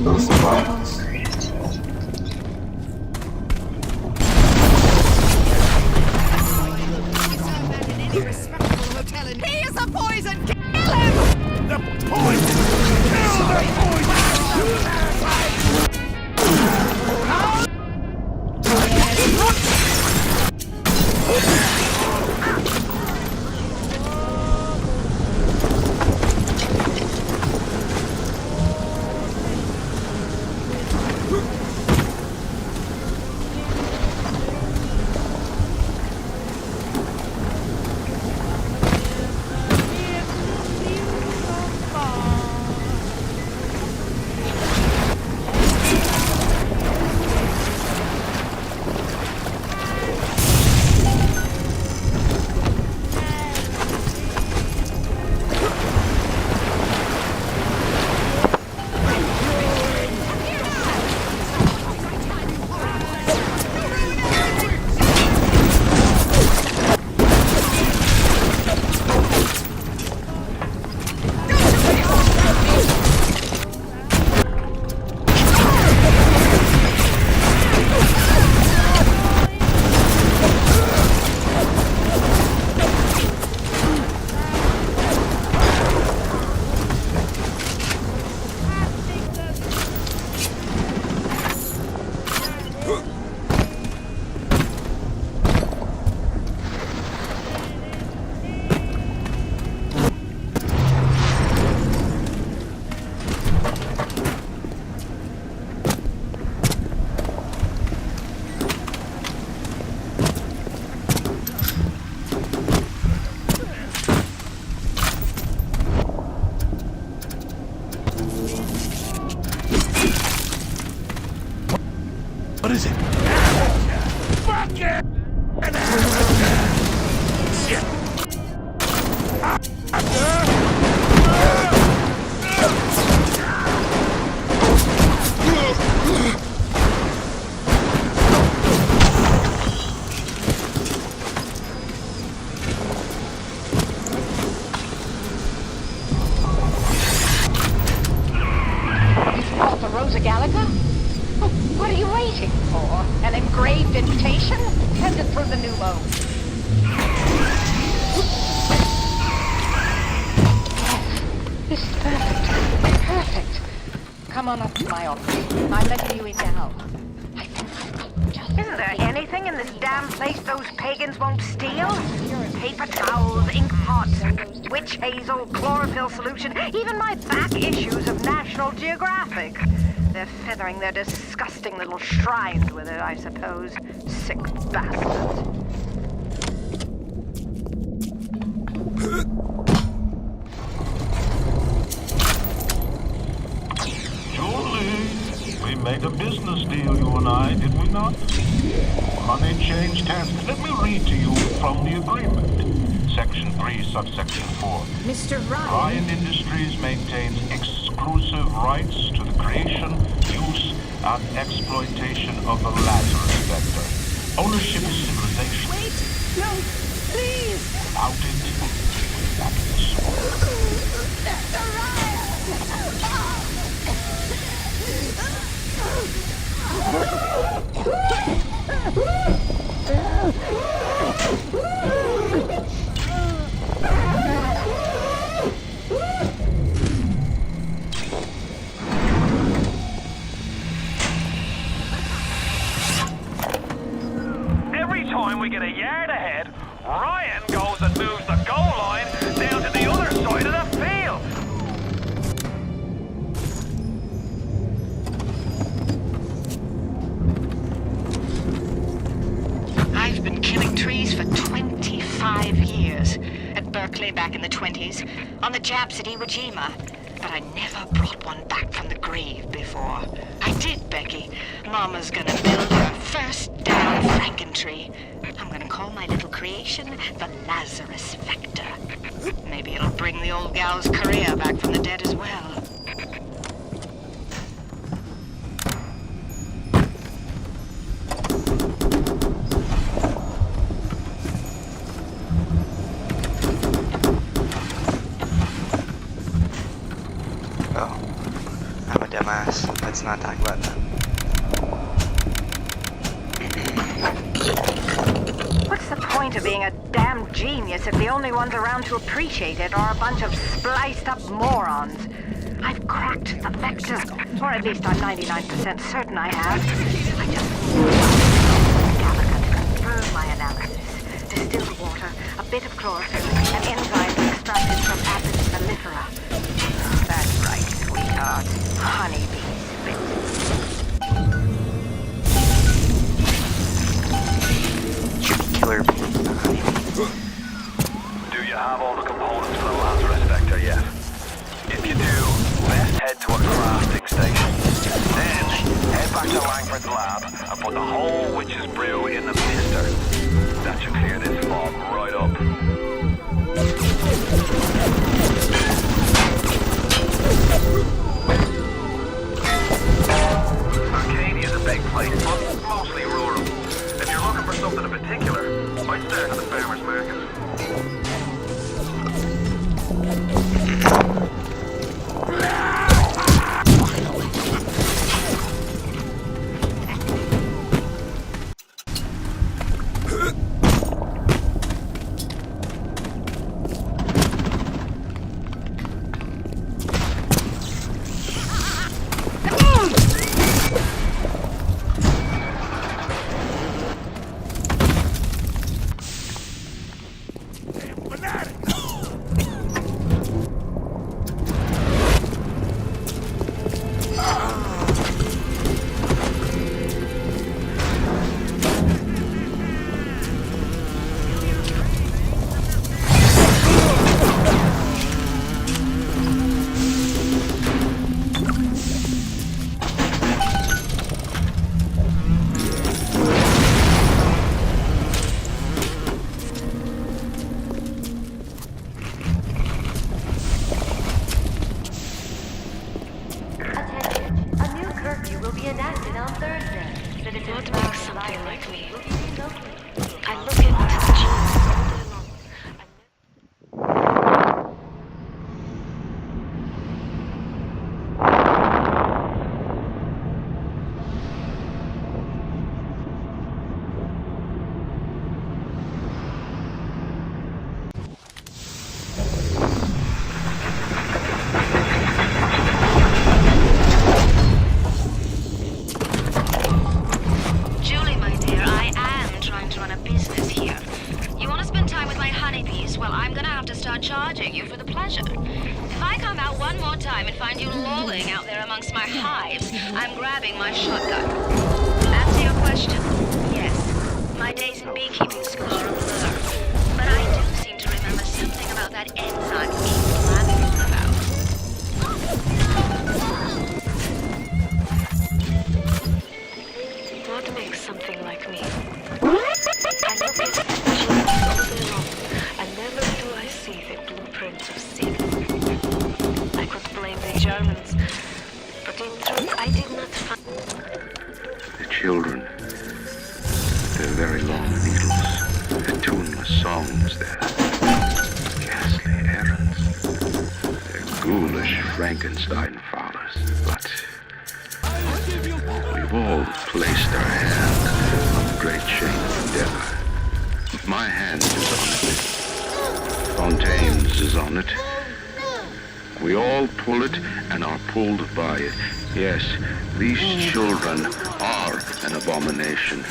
No survivors. Any respectable hotel in he is a poison! Kill him! The poison! Kill the poison! What is it? Fuck it! What are you waiting for? An engraved invitation? Send it through the new load. Yes, this is perfect. Perfect. Come on up to my office. I'm letting you in now. Isn't there anything in this damn place those pagans won't steal? Paper towels, ink pots, witch hazel, chlorophyll solution, even my back issues of National Geographic. They're feathering their disgusting little shrines with it, I suppose. Sick bastards. Surely. We made a business deal, you and I, did we not? Money changed hands. Let me read to you from the agreement. Section 3, subsection 4. Mr. Ryan. Ryan Industries maintains exclusive rights to the creation, use, and exploitation of the Lazarus Vector. Ownership is civilization. Wait! No! Please! Without it, we lack the soul. Mr. Ryan! Every time we get a yard ahead, Ryan goes and moves the goal line down to the other side of the field. I've been killing trees for 25 years. At Berkeley back in the 20s, on the Japs at Iwo Jima. But I never brought one back from the grave before. I did, Becky. Mama's gonna build her first damn Frankentree. I'm gonna call my little creation the Lazarus Vector. Maybe it'll bring the old gal's career back from the dead as well. Oh, I'm a demo. dumbass. Let's not talk about that. What's the point of being a damn genius if the only ones around to appreciate it are a bunch of spliced up morons? I've cracked the vector, or at least I'm 99% certain I have. I just need Galaga to confirm my analysis. Distilled water, a bit of chlorophyll, and enzymes extracted from Apis mellifera. That's right, sweetheart. Honeybee spit. Killer bees, the honeybee. Do you have all the components for the Lazarus vector yet? If you do, best head to a crafting station. Then, head back to Langford's lab and put the whole witch's brew in the mister. That should clear this fog right up. Arcadia's a big place, but mostly rural. If you're looking for something in particular, I'd start at the farmer's market. Charging you for the pleasure. If I come out one more time and find you lolling out there amongst my hives, I'm grabbing my shotgun. Answer your question? Yes. My days in beekeeping school are a blur. But I do seem to remember something about that enzyme you keep blabbing on about. What makes something like me? I look at genes all day long, and never do I see the blueprints of sin. I could blame the Germans, but in truth I did not find... The children, their very long needles, their tuneless songs, their ghastly errands, their ghoulish Frankenstein fathers. But we've all placed our hand on the great chain of endeavor. My hand is on it. Fontaine's is on it. We all pull it and are pulled by it. Yes, these children are an abomination.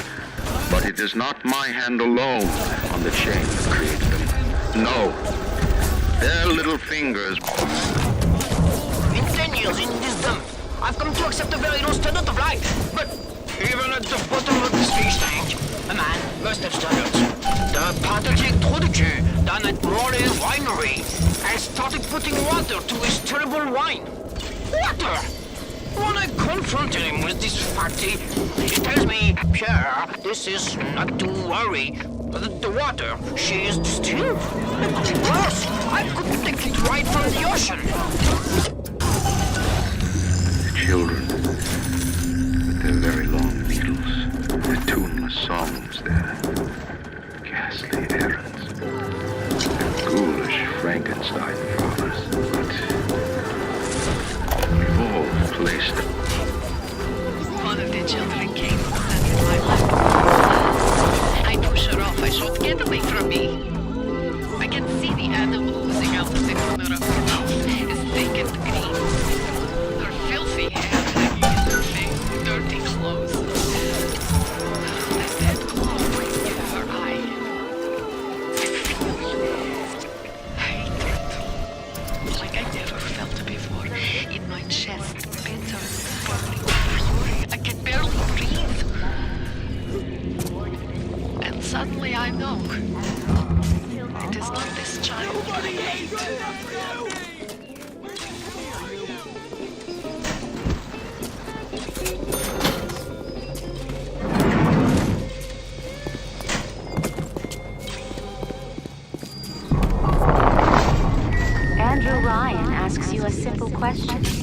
But it is not my hand alone on the chain that created them. No. Their little fingers... In 10 years in this dump, I've come to accept a very low standard of life. But even at the bottom of this fish tank, a man must have standards. The pathetic Trudeau down at Morley's winery has started putting water to his terrible wine. Water! When I confronted him with this fatty, he tells me, Pierre, this is not to worry. The water, she is distilled. It could be worse. I could take it right from the ocean. The children, with their very long needles, their tuneless songs, their ghastly errands, their ghoulish Frankenstein fathers. But we've all placed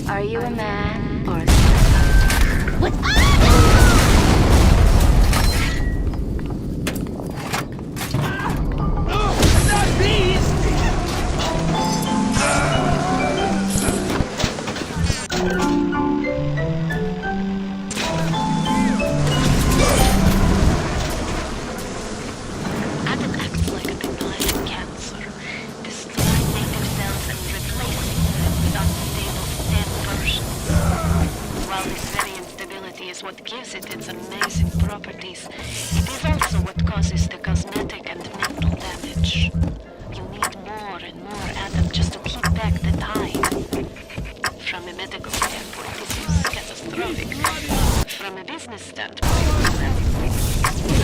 Are you a man or a Adam acts like a benign cancer, destroying native cells and replacing them with unstable stem versions. While this very instability is what gives it its amazing properties, it is also what causes the cosmetic and mental damage. You need more and more Adam just to keep back the tide. From a medical standpoint, this is catastrophic. From a business standpoint,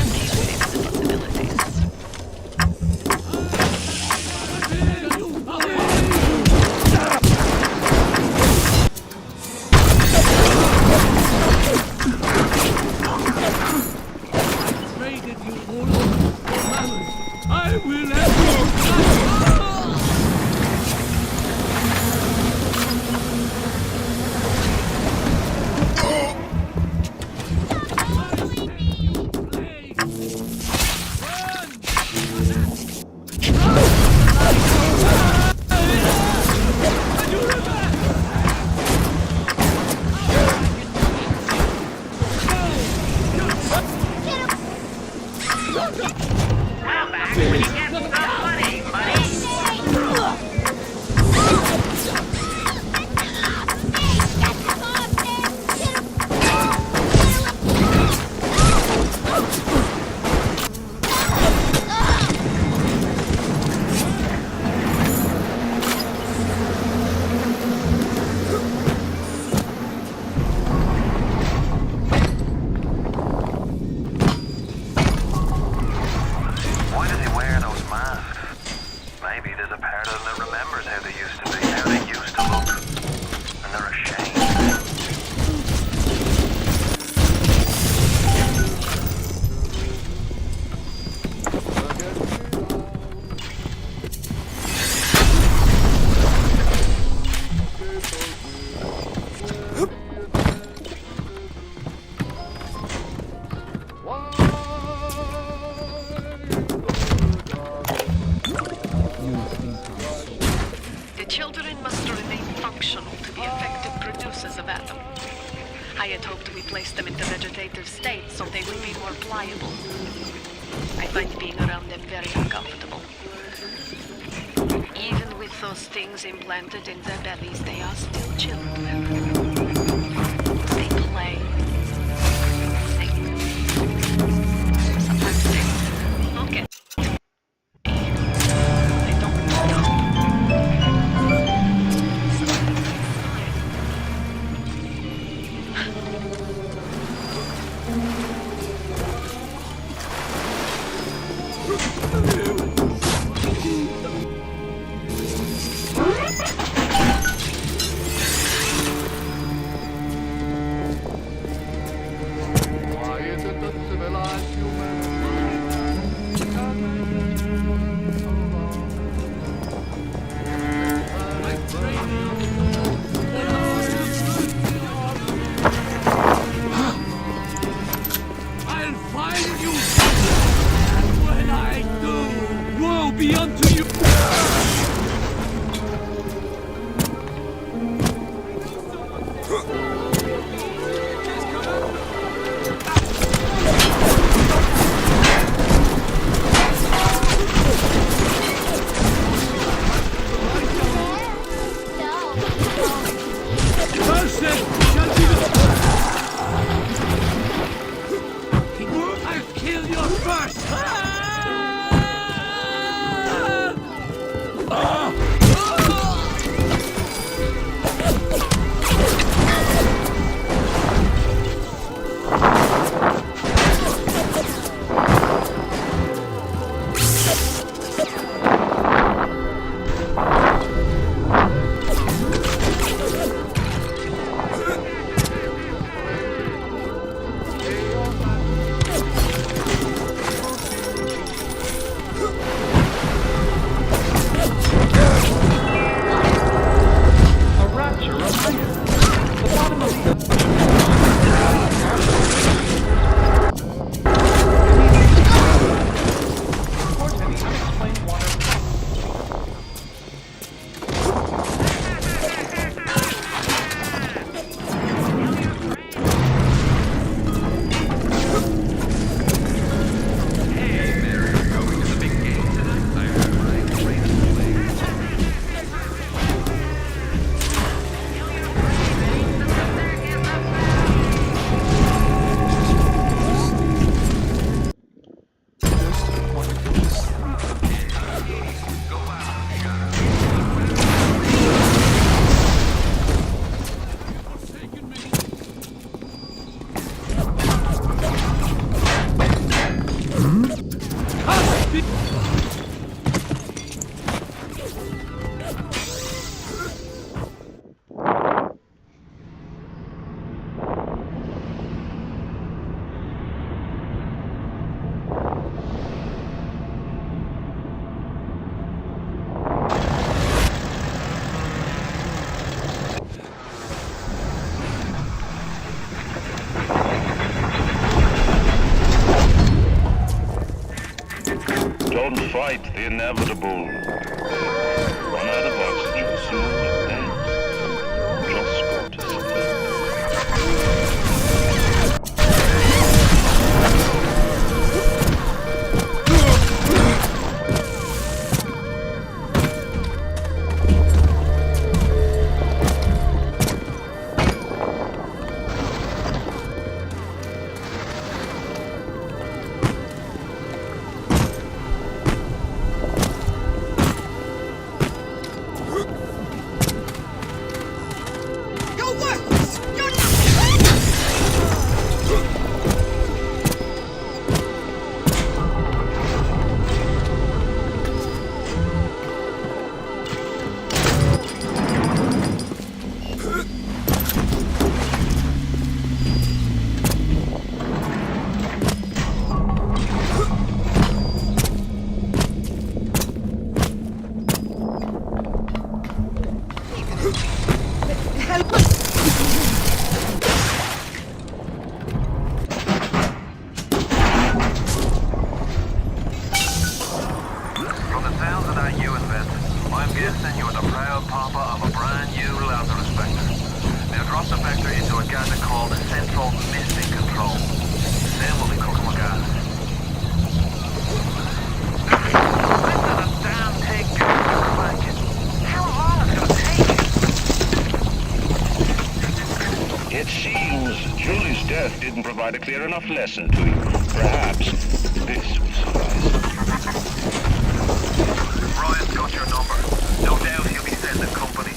amazing the possibilities. I will have Why does he wear those masks? Maybe there's a part of them that remembers how they used to be, how they used to look. And they're ashamed. The children must remain functional to be effective producers of Adam. I had hoped we placed them into vegetative state so they would be more pliable. I find being around them very uncomfortable. Even with those things implanted in their bellies, they are still children. They play, sing. Sometimes they look at me. They don't stop. I'll find you! And when I do, woe be unto you! Cursed shall be the... I'll kill your first! fight the inevitable. Run out of oxygen soon, and then just go to sleep. Didn't provide a clear enough lesson to you. Perhaps this will suffice. Ryan's got your number. No doubt he'll be sending company.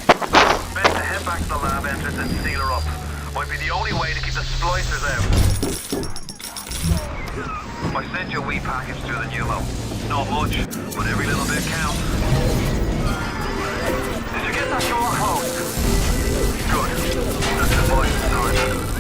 Best to head back to the lab entrance and seal her up. Might be the only way to keep the splicers out. I sent you a wee package through the pneumo. Not much, but every little bit counts. Did you get that door closed? Good. That's the voice time.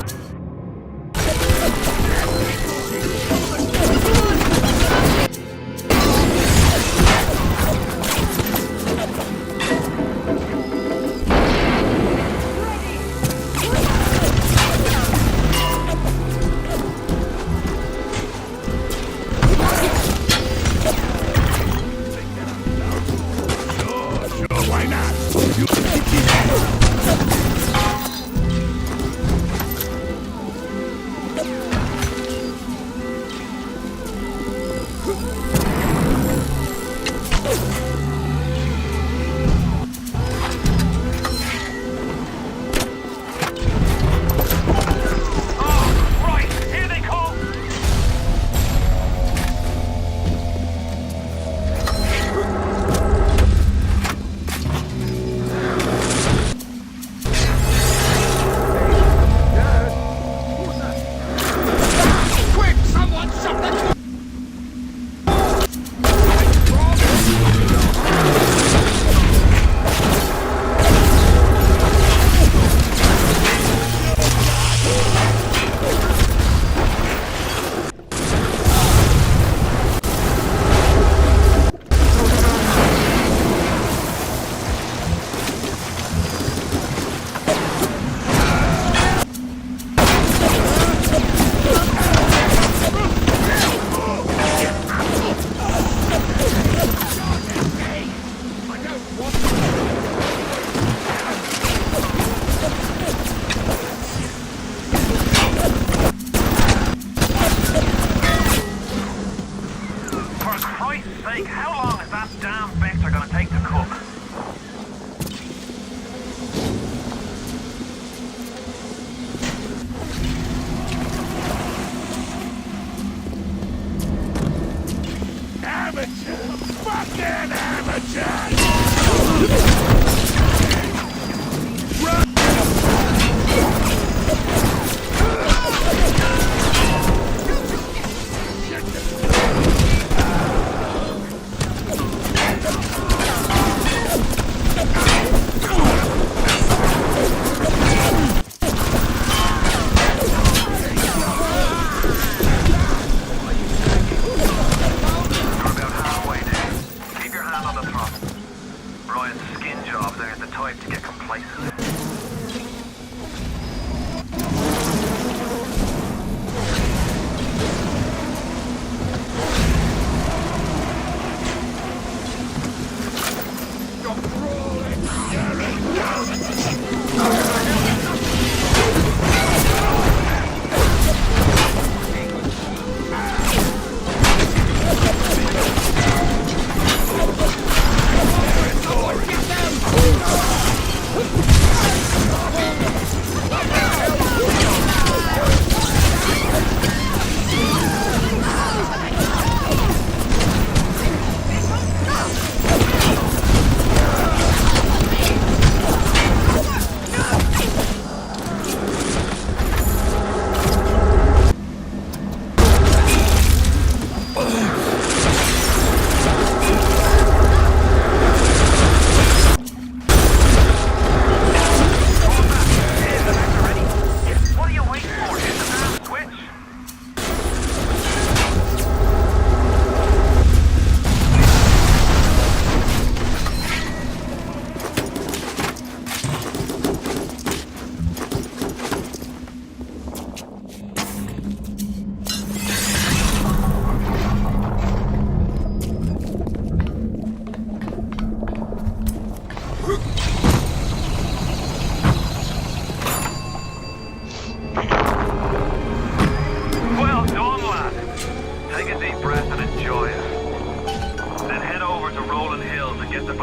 Why not? You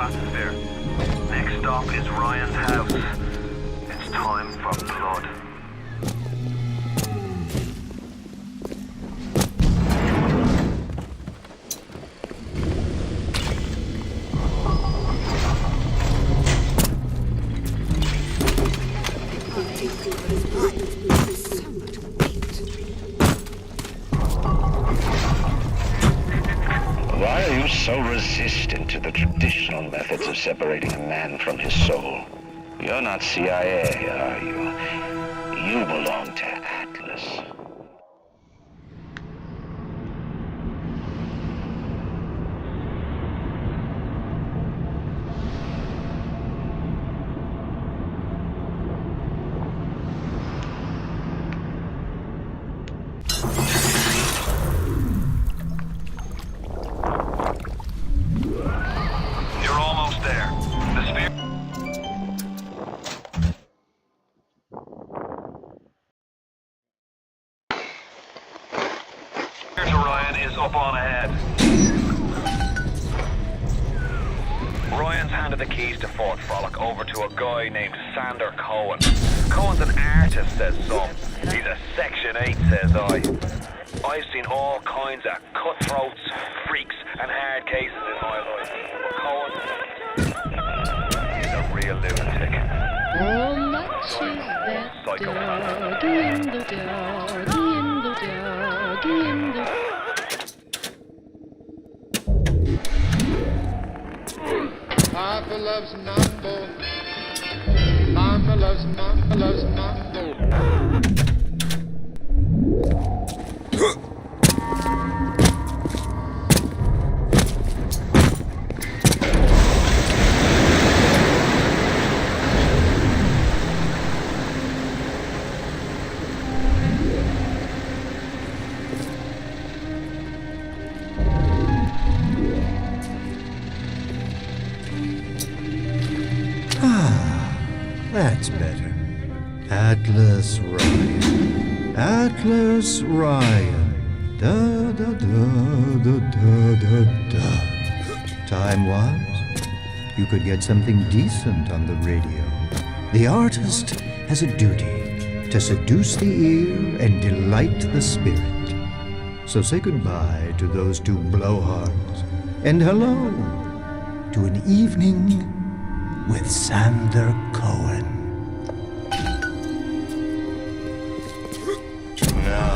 bathysphere. Next stop is Ryan's house. It's time for blood. Why are you so resistant to the traditional methods of separating a man from his soul? You're not CIA, are you? You belong to Atlas. You're almost there. The sphere to Ryan is up on ahead. Ryan's handed the keys to Fort Frolic over to a guy named Sander Cohen. Cohen's an artist, says some. He's a Section 8, says I. I've seen all kinds of cutthroats, freaks, and hard cases in my life. But Cohen, he's a real lunatic. Oh, much is that doggy in the doggy in the doggy in the... Papa loves mambo. Mama loves mambo. That's better. Atlas Ryan. Atlas Ryan. Da da da da da da da. Time was, you could get something decent on the radio. The artist has a duty to seduce the ear and delight the spirit. So say goodbye to those two blowhards, and hello to an evening with Sander Cohen. No,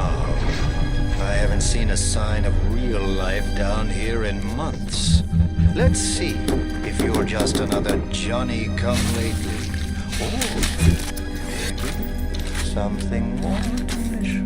I haven't seen a sign of real life down here in months. Let's see if you're just another Johnny-come-lately, or maybe something more delicious.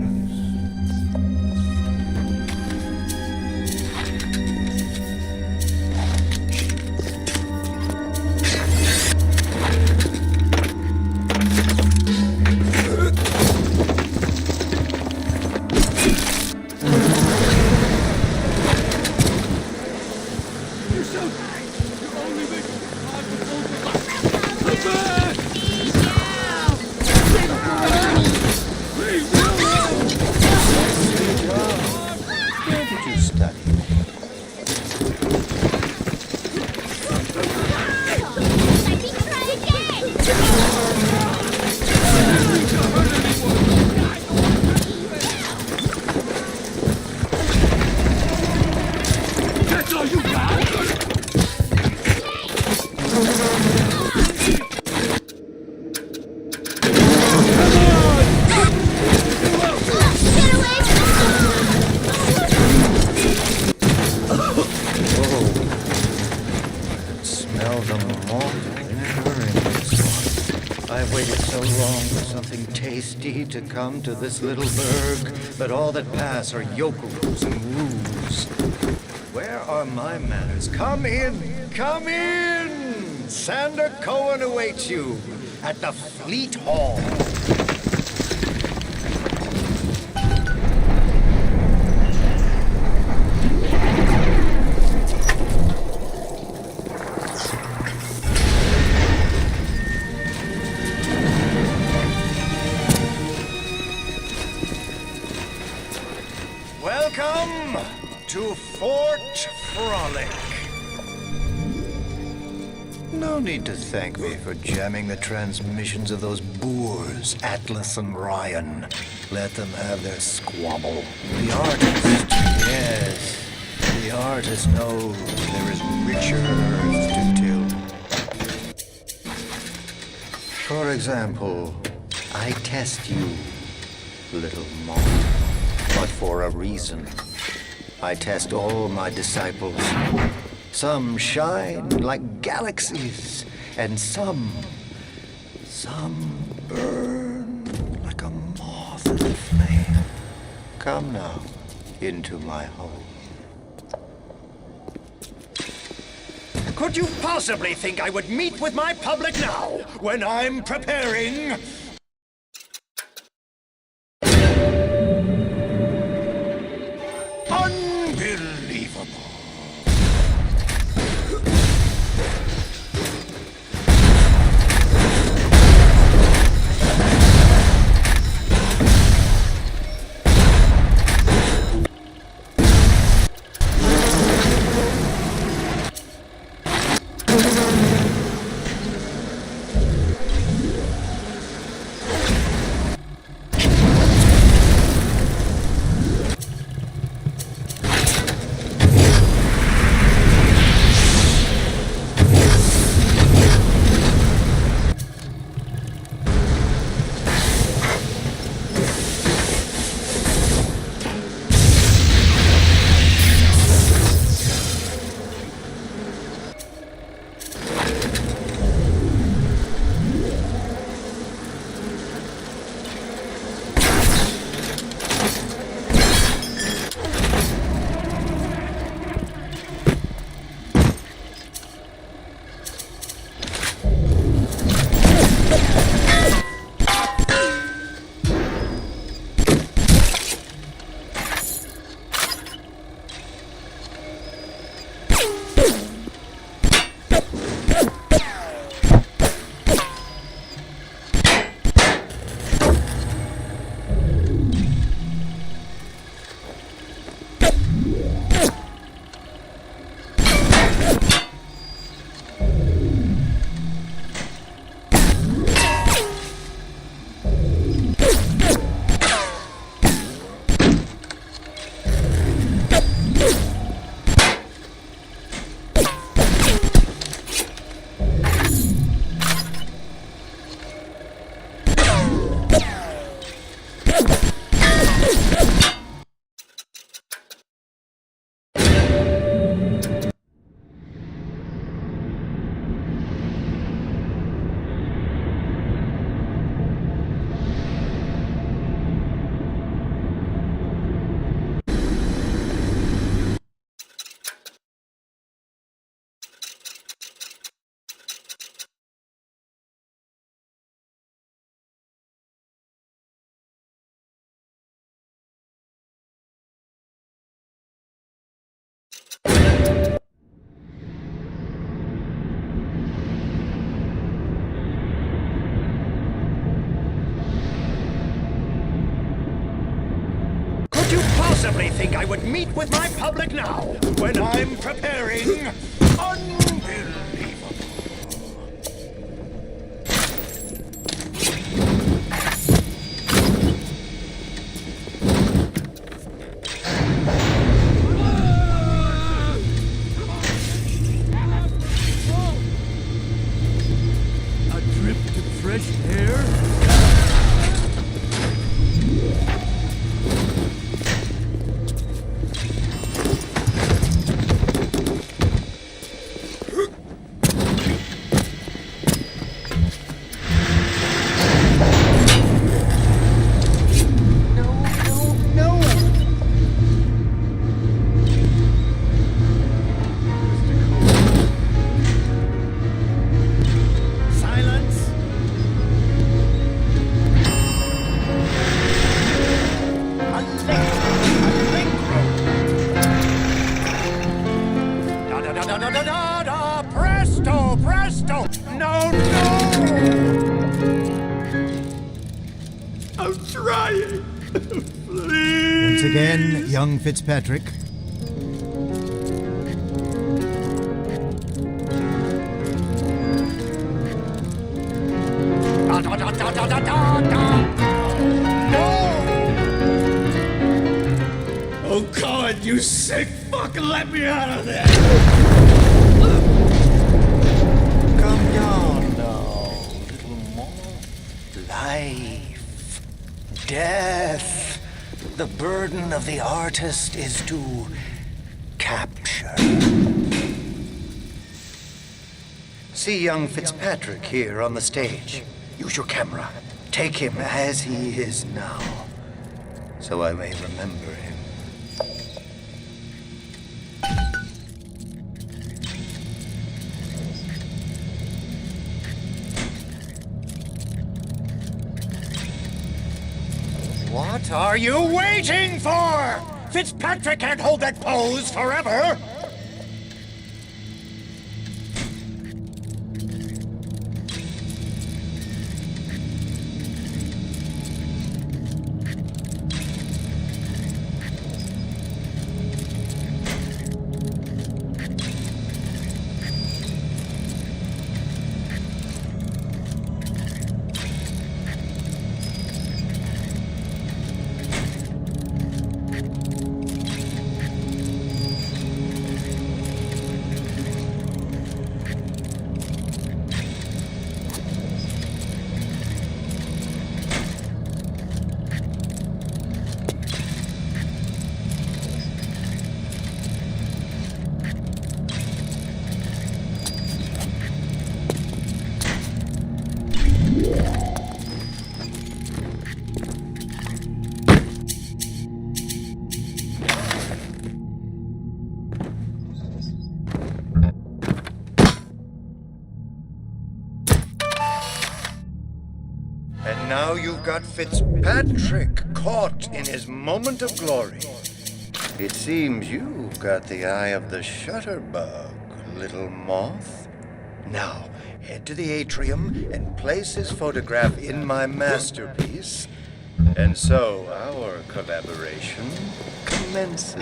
To come to this little burg, but all that pass are yokels and roos. Where are my manners? Come in! Come in! Sander Cohen awaits you at the Fleet Hall. Welcome to Fort Frolic. No need to thank me for jamming the transmissions of those boors, Atlas and Ryan. Let them have their squabble. The artist, yes, the artist knows there is richer earth to till. For example, I test you, little moth, but for a reason. I test all my disciples. Some shine like galaxies, and some burn like a moth in the flame. Come now, into my home. Could you possibly think I would meet with my public now, when I'm preparing? Unbelievable. Possibly think I would meet with my public now, when I'm preparing. Unbelievable. A drip of fresh air? Presto, presto! No, I'm trying. Please. Once again, young Fitzpatrick. sick fuck, let me out of there! Come down now, little more. Life, death. The burden of the artist is to capture. See young Fitzpatrick here on the stage. Use your camera. Take him as he is now, so I may remember him. What are you waiting for? Fitzpatrick can't hold that pose forever! And now you've got Fitzpatrick caught in his moment of glory. It seems you've got the eye of the shutterbug, little moth. Now, head to the atrium and place his photograph in my masterpiece. And so our collaboration commences.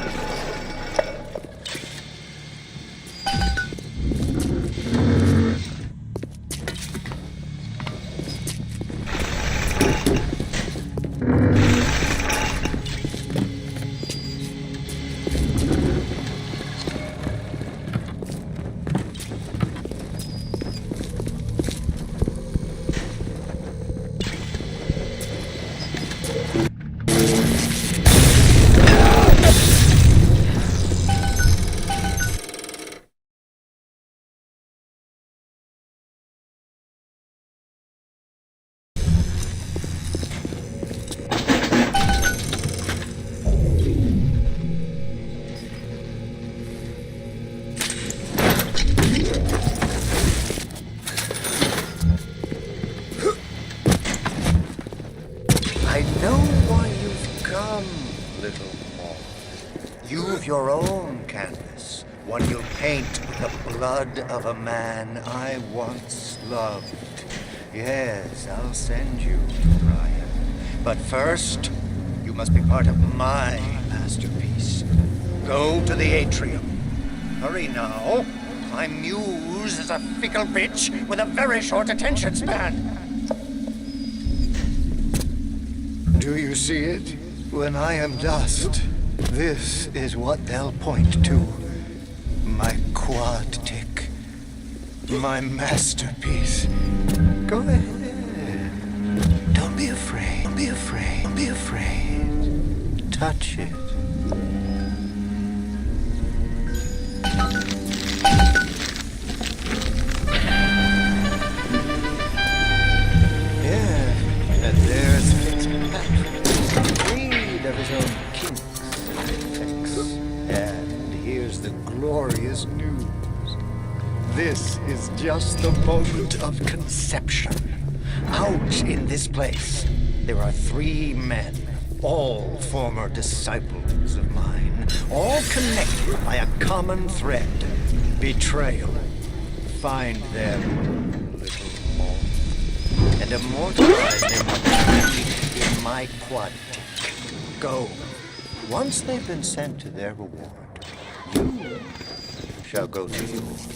I know why you've come, little moth. You've your own canvas, one you'll paint with the blood of a man I once loved. Yes, I'll send you to Ryan. But first, you must be part of my masterpiece. Go to the atrium. Hurry now. My muse is a fickle bitch with a very short attention span. Do you see it? When I am dust, this is what they'll point to. My quad tick. My masterpiece. Go ahead. Don't be afraid. Don't be afraid. Don't be afraid. Touch it. Glorious news. This is just the moment of conception. Out in this place, there are 3 men, all former disciples of mine, all connected by a common thread, betrayal. Find them, little moth, and immortalize them in my quad tick. Go. Once they've been sent to their reward, you shall go to yours.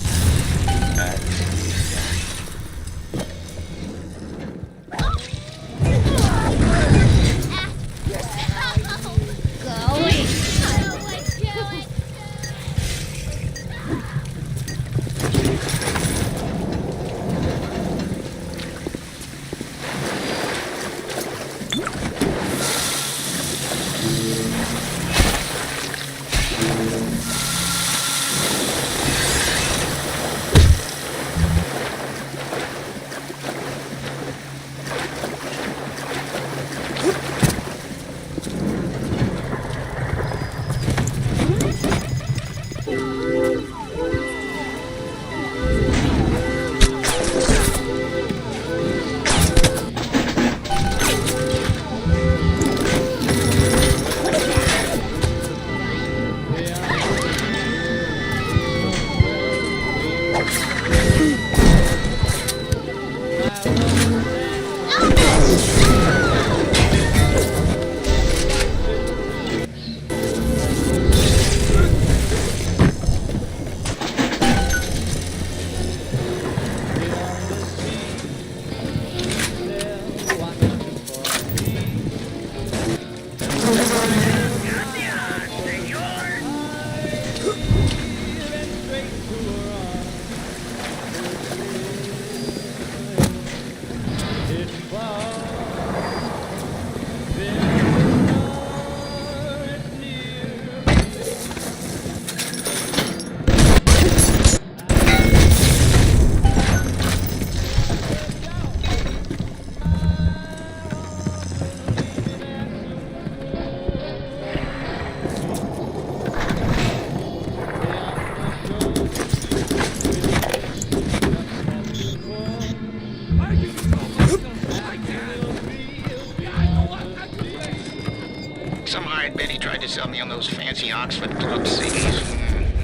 Some hired Betty tried to sell me on those fancy Oxford Club CDs.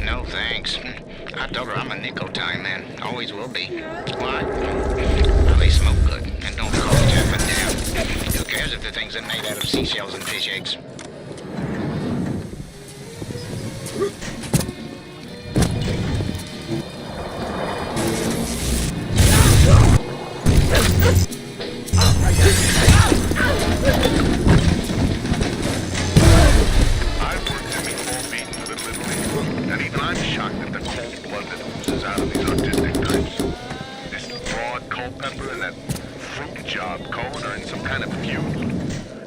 No thanks. I told her I'm a nickel time man. Always will be. Why? Well, they smoke good and don't cost half a damn. Who cares if the things are made out of seashells and fish eggs? I've worked semi-full beat for the Little League, and even I'm shocked at the cold blood that oozes out of these autistic types. This broad Culpepper and that fruit job Cohen are in some kind of feud.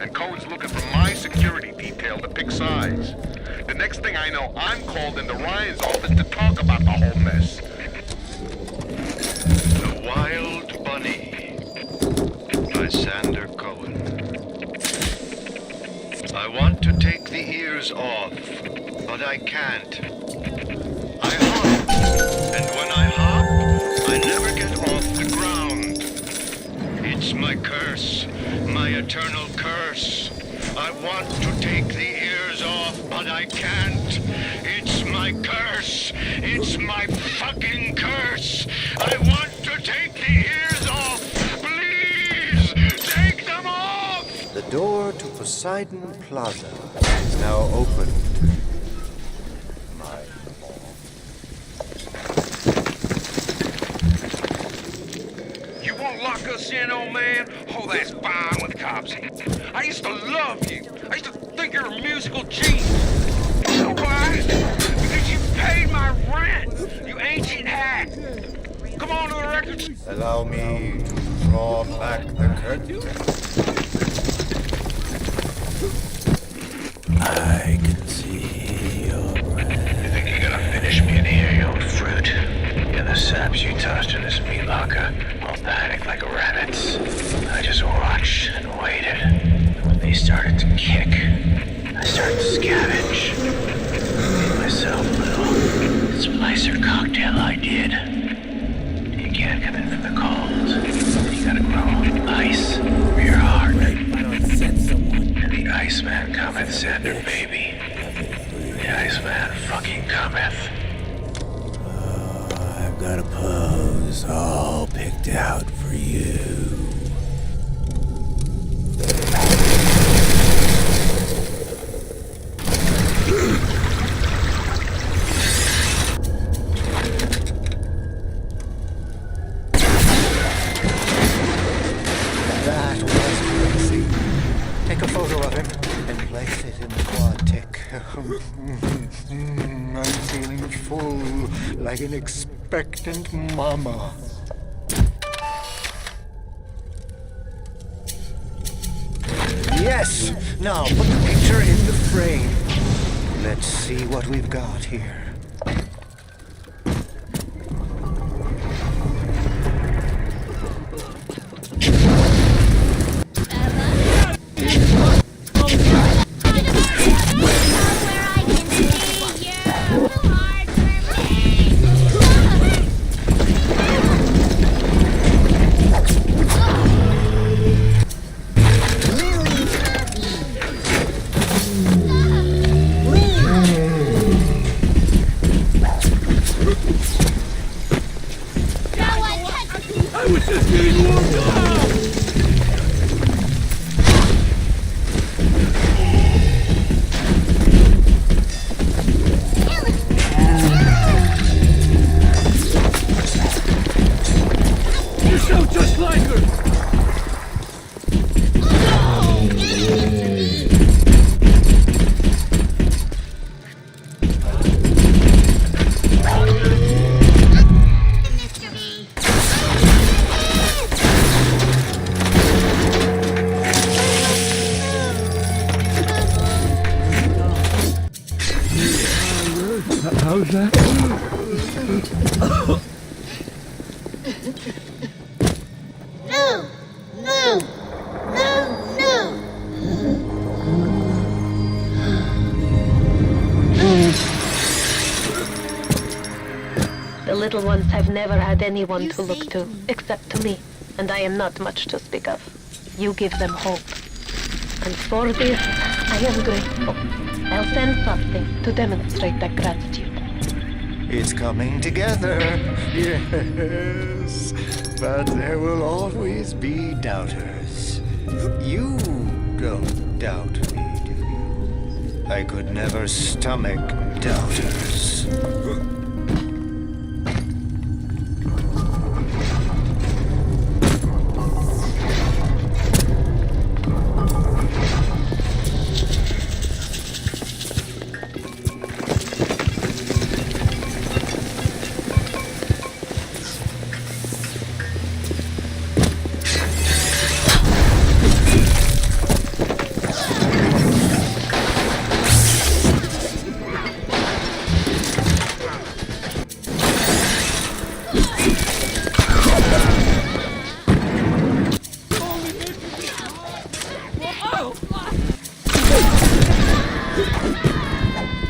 And Cohen's looking for my security detail to pick sides. The next thing I know, I'm called into Ryan's office to talk about the whole mess. The Wild Bunny by Sander Cohen. I want to take the ears off, but I can't. I hop, and when I hop, I never get off the ground. It's my curse, my eternal curse. I want to take the ears off, but I can't. It's my curse. It's my fucking curse. I want to take the ears off. Please, take them off! The door to Poseidon Plaza is now open. My You won't lock us in, old man? Oh, that's fine with cops. I used to love you. I used to think you're a musical genius. You know why? Because you paid my rent, you ancient hack. Come on to the records. Allow me to draw back the curtain. I can see your breath. You think you're gonna finish me in here, you old fruit? You're the saps you tossed in this meat locker, all panicked like rabbits. I just watched and waited. And when they started to kick, I started to scavenge. Made myself a little splicer cocktail, I did. You can't come in from the cold. You gotta grow ice for your heart. And the Iceman cometh, Sander, baby. The Iceman fucking cometh. I've got a pose all picked out for you. That was crazy. Take a photo of him and place it in the quad tick. I'm feeling full, like an expectant mama. Yes! Now put the picture in the frame. Let's see what we've got here. How's that? No! No! No! No! The little ones have never had anyone to look to, except to me, and I am not much to speak of. You give them hope. And for this, I am grateful. I'll send something to demonstrate that gratitude. It's coming together. Yes. But there will always be doubters. You don't doubt me, do you? I could never stomach doubters.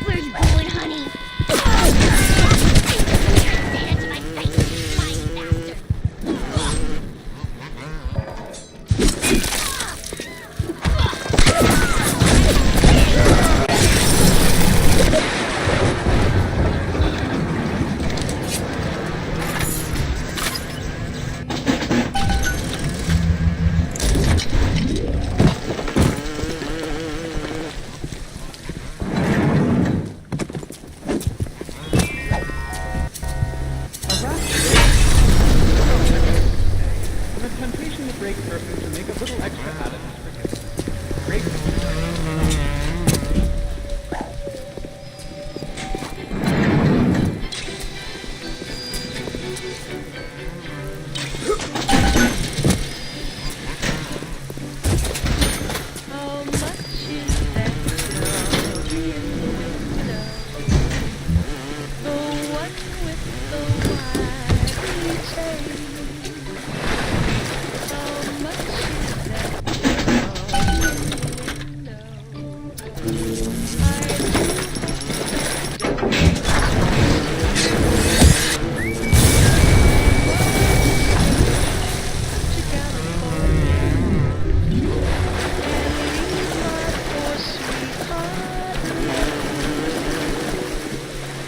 Where you going, honey? Stand to my face, flying bastard. The temptation to break surface to make a little extra out of this frickin' break. How much is that dog in the window? The one with the wily tail. How much is that dog in the window?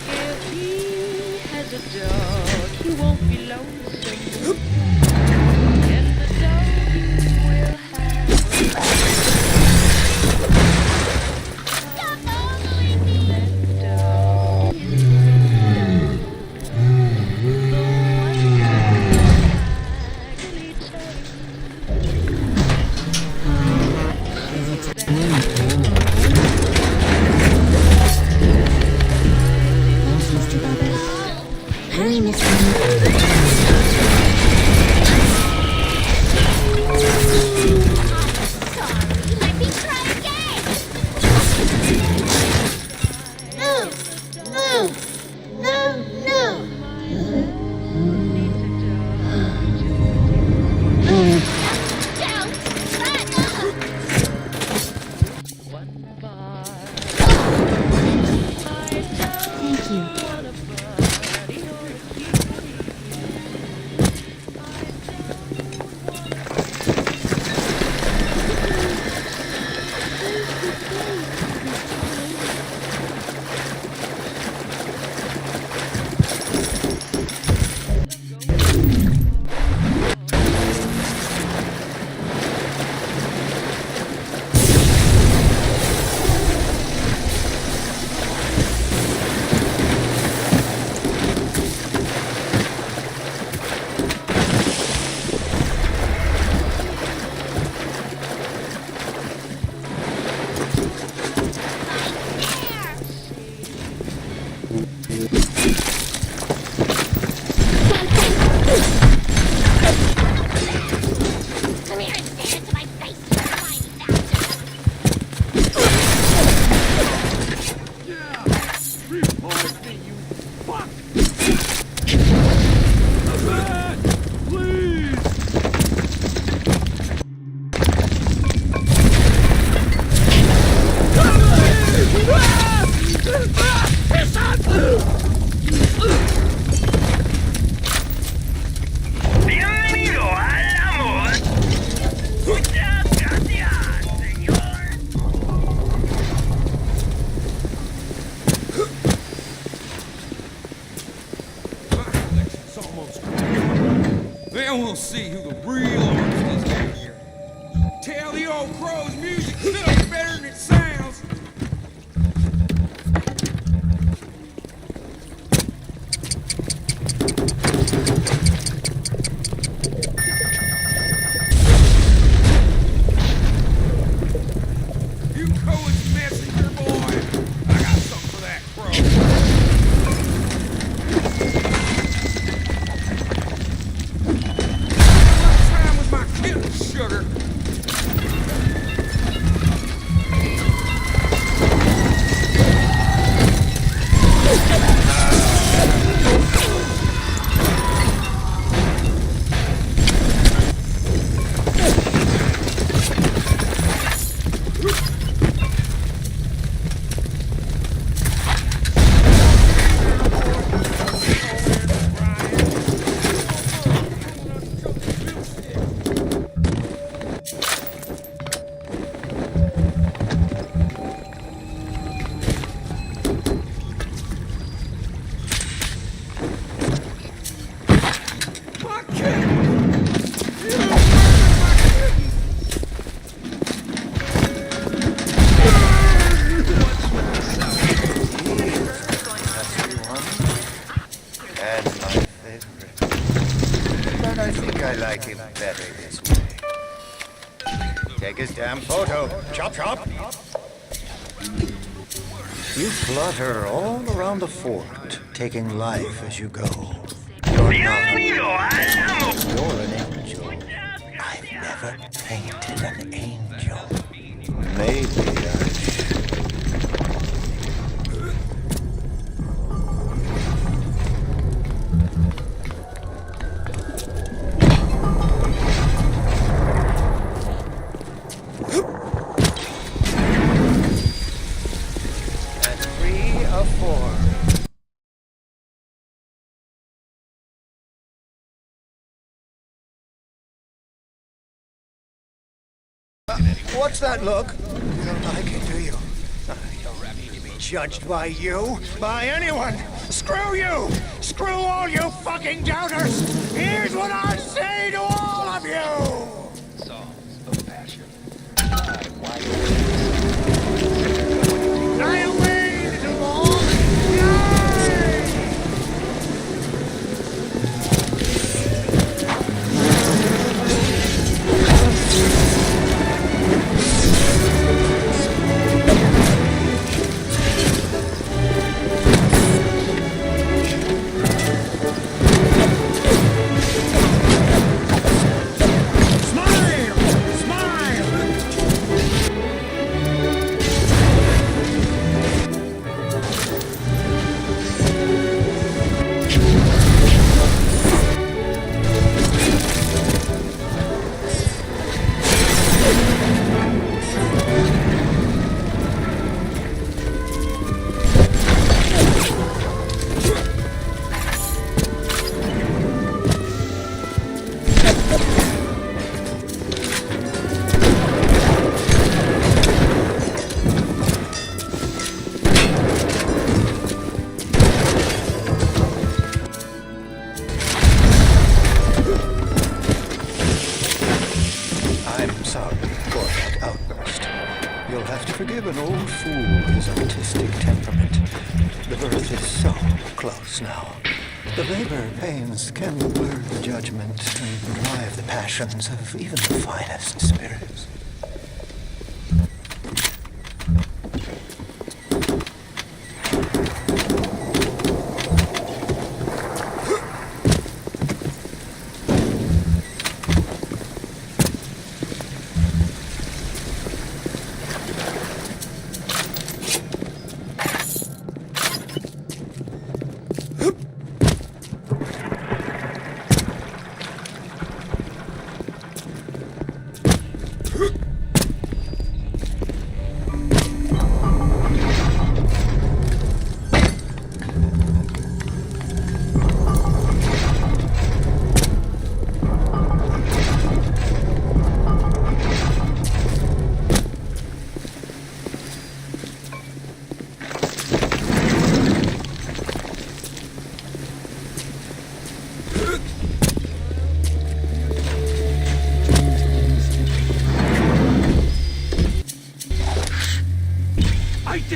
If he has a dog, he won't be lonesome. And the dog will Honey, Miss crow's music feels better than it sounds. You Cohen's messenger boy. I got something for that crow. Time with my kitten sugar. And my favorite. But I think I like him better this way. Take his damn photo. Chop, chop. You flutter all around the fort, taking life as you go. You're not. You're an angel. I've never painted an angel. Maybe I should. That's 3 of 4. What's that look? You don't like it, do you? You don't need to be judged by you, by anyone. Screw you! Screw all you fucking doubters! Here's what I say to all of you! Songs of passion. I waited too long! Yay! I'm sorry for that outburst. You'll have to forgive an old fool his artistic temperament. The birth is so close now. The labor pains can blur the judgment and drive the passions of even the finest spirits.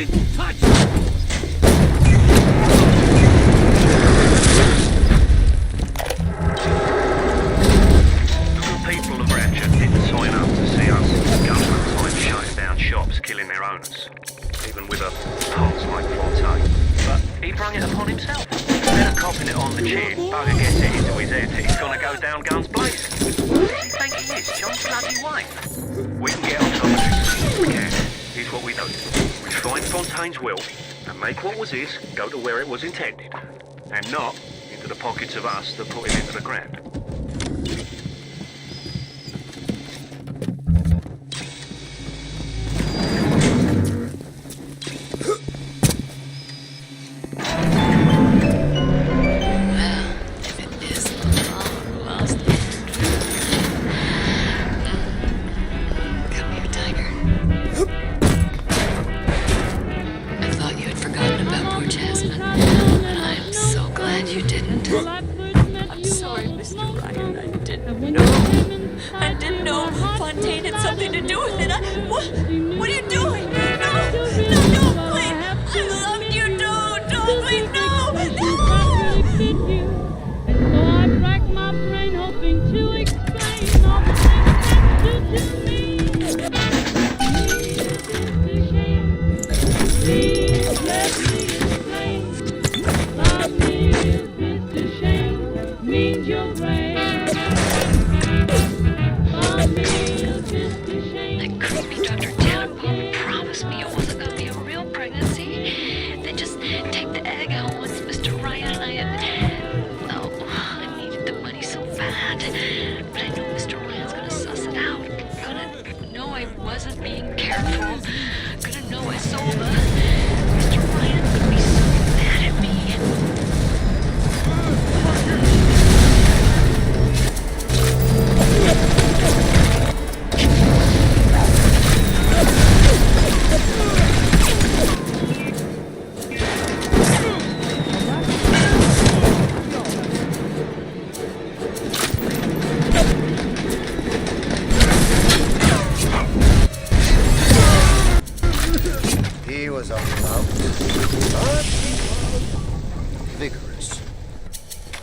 didn't touch me! People of Ratchet didn't sign up to see us government time shutting down shops, killing their owners, even with a pulse like Fontaine. But he brung it upon himself. Instead of copping it on the chin, bugger gets it into his head that he's gonna go down guns blazing. Who does he think he is, John Bloody Wayne? We can get on top of this. We can. Here's what we do. We find Fontaine's will and make what was his go to where it was intended, and not into the pockets of us that put him into the ground.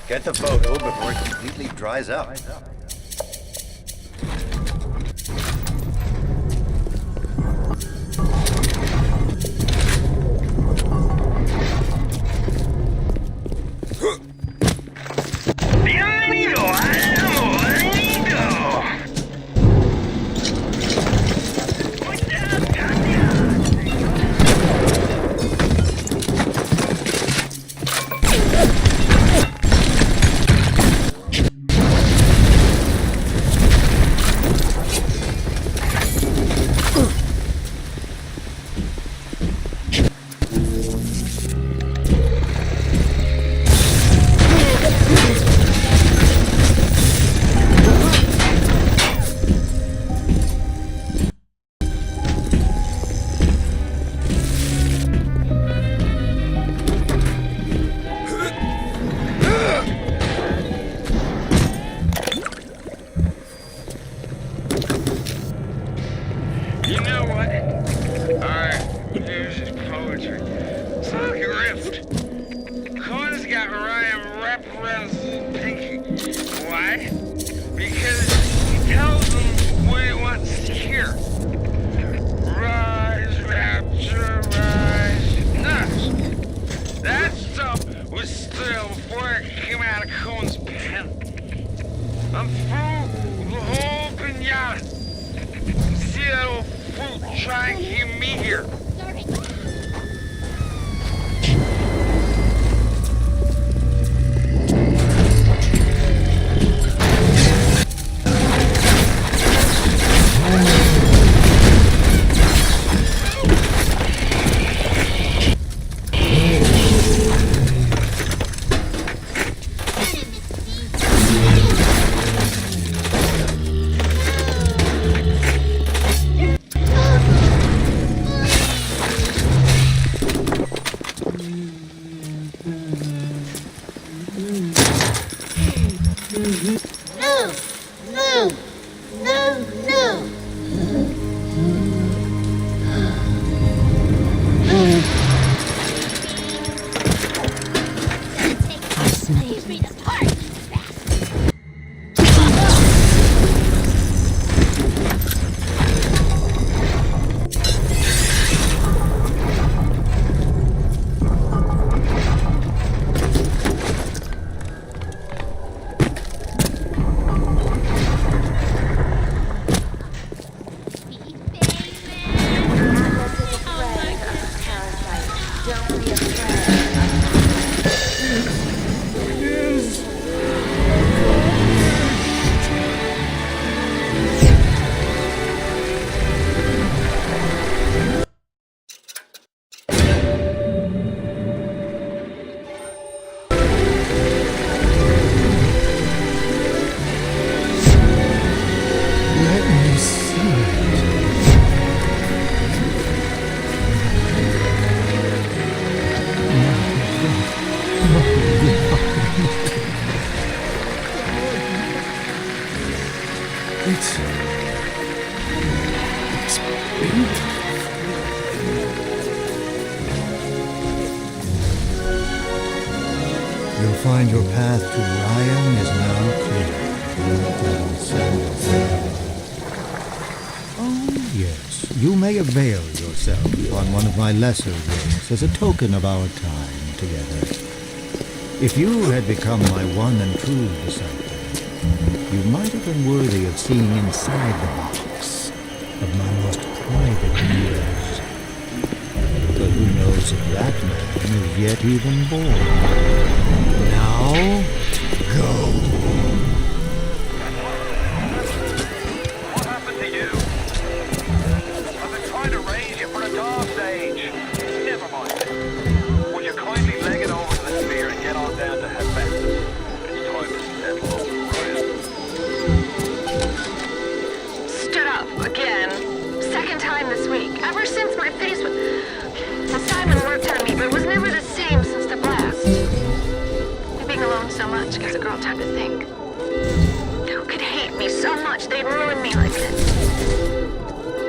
Get the photo before it completely dries up. find your path to Ryan is now clear. Oh, yes, you may avail yourself on one of my lesser gifts as a token of our time together. If you had become my one and true disciple, you might have been worthy of seeing inside the box of my most private years. But who knows if that man is yet even born? Now, go. What happened to you? I've been trying to raise you for a dog stage. Never mind. Will you kindly leg it over to the sphere and get on down to Hephaestus? It's time to settle over Ryan. Stood up again. Second time this week. Ever since my face was... Simon worked on me, but it was never the same since the blast. Being alone so much gives a girl time to think. Who could hate me so much they'd ruin me like this?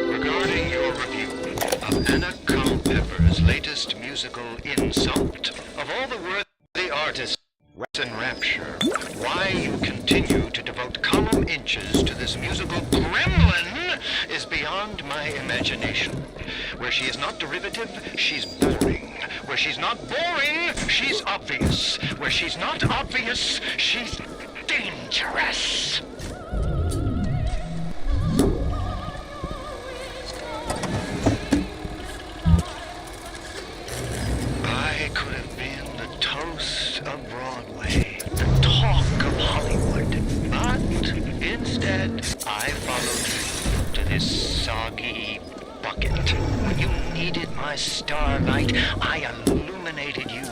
Regarding your review of Anna Culpepper's latest musical insult, of all the worthy artists in Rapture, why you continue to devote column inches to this musical gremlin is beyond my imagination. Where she is not derivative, she's boring. Where she's not boring, she's obvious. Where she's not obvious, she's dangerous. I could have been the toast of Broadway, the talk of Hollywood, but instead I followed you to this soggy bucket. When you needed my starlight, I illuminated you.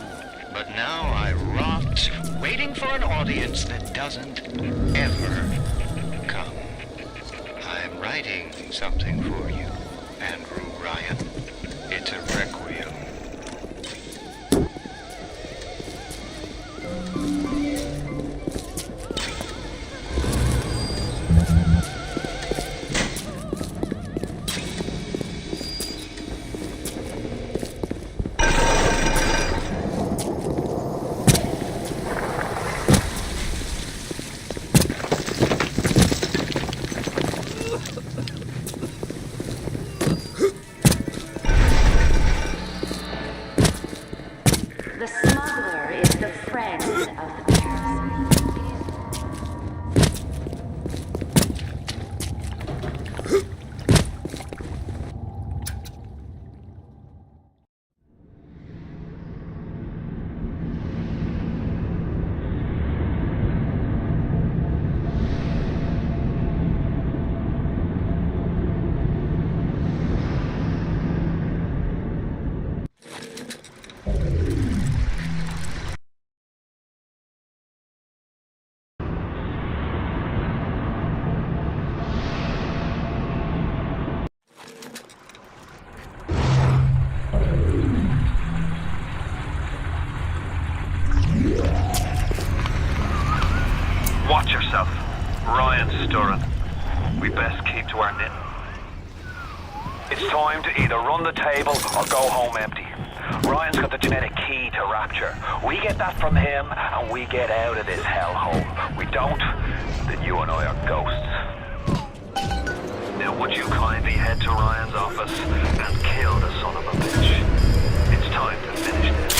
But now I rot, waiting for an audience that doesn't ever come. I'm writing something for you, Andrew Ryan. It's a requiem. The smuggler is the friend of the parasite. Watch yourself. Ryan's stirring. We best keep to our knitting. It's time to either run the table or go home empty. Ryan's got the genetic key to Rapture. We get that from him and we get out of this hellhole. We don't, then you and I are ghosts. Now would you kindly head to Ryan's office and kill the son of a bitch? It's time to finish this.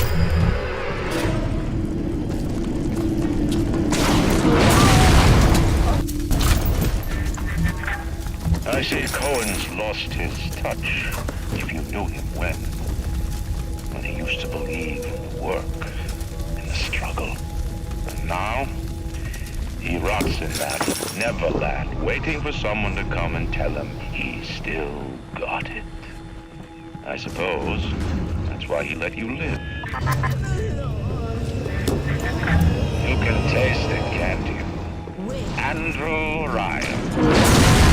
I say Cohen's lost his touch, if you knew him when he used to believe in the work, in the struggle. And now, he rots in that Neverland, waiting for someone to come and tell him he still got it. I suppose that's why he let you live. You can taste it, can't you? Andrew Ryan.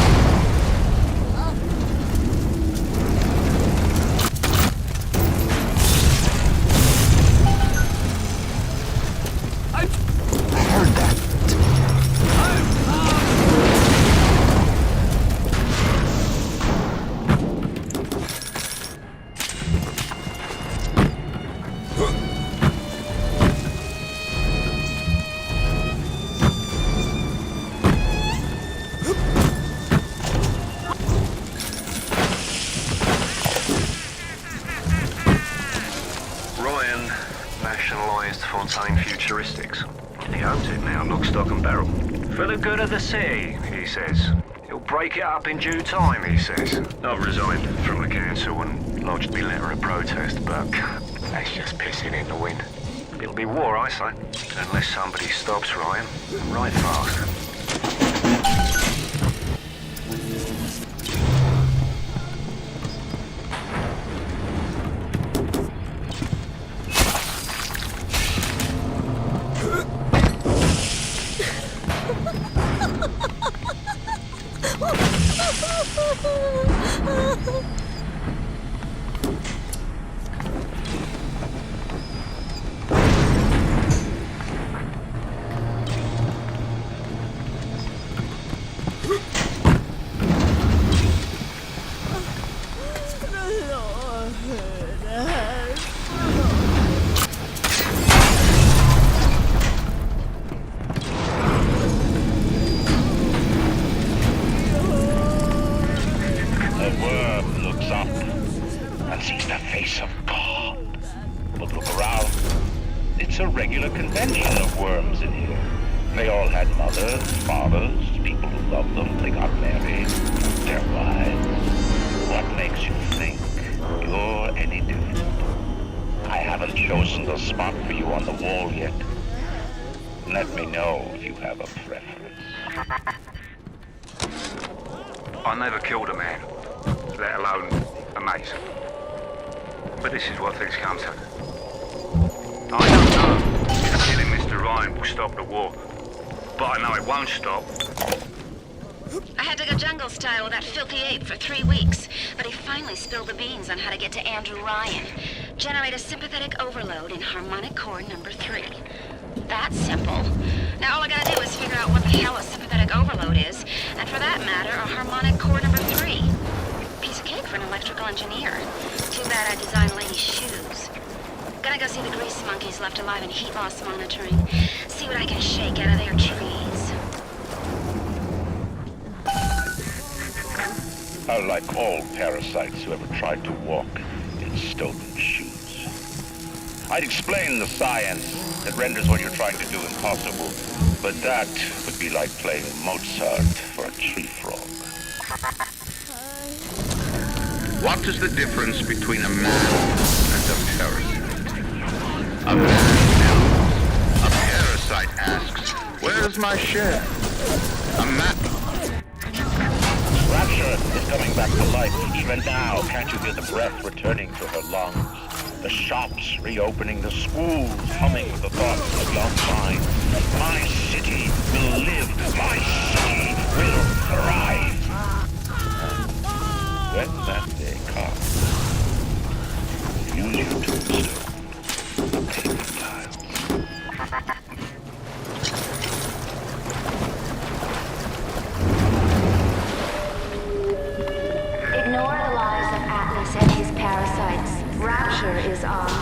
rationalised Fontaine futuristics. He owns it now, lock, stock and barrel. For the good of the city, he says. He'll break it up in due time, he says. I've resigned from the council and lodged me letter of protest, but that's just pissing in the wind. It'll be war, I say. Unless somebody stops Ryan. Right fast. I never killed a man, let alone a mate. But this is what things come to. I don't know if killing Mr. Ryan will stop the war, but I know it won't stop. I had to go jungle style with that filthy ape for 3 weeks, but he finally spilled the beans on how to get to Andrew Ryan. Generate a sympathetic overload in harmonic core number 3. That's simple. Now all I gotta do is figure out what the hell a sympathetic overload is, and for that matter, a harmonic core number 3. Piece of cake for an electrical engineer. Too bad I designed ladies' shoes. Gonna go see the grease monkeys left alive in heat loss monitoring. See what I can shake out of their trees. Like all parasites who ever tried to walk in stolen shoes. I'd explain the science that renders what you're trying to do impossible, but that would be like playing Mozart for a tree frog. What is the difference between a man and a parasite? A man kills. A parasite asks, where's my share? A man... Rapture is coming back to life. Even now, can't you hear the breath returning to her lungs? The shops reopening, the schools humming with the thoughts of young minds. My city will live. My city will thrive. And when that day comes, use your tombstone, a paper tile. Ignore the lies of Atlas and his parasites. Rapture is on.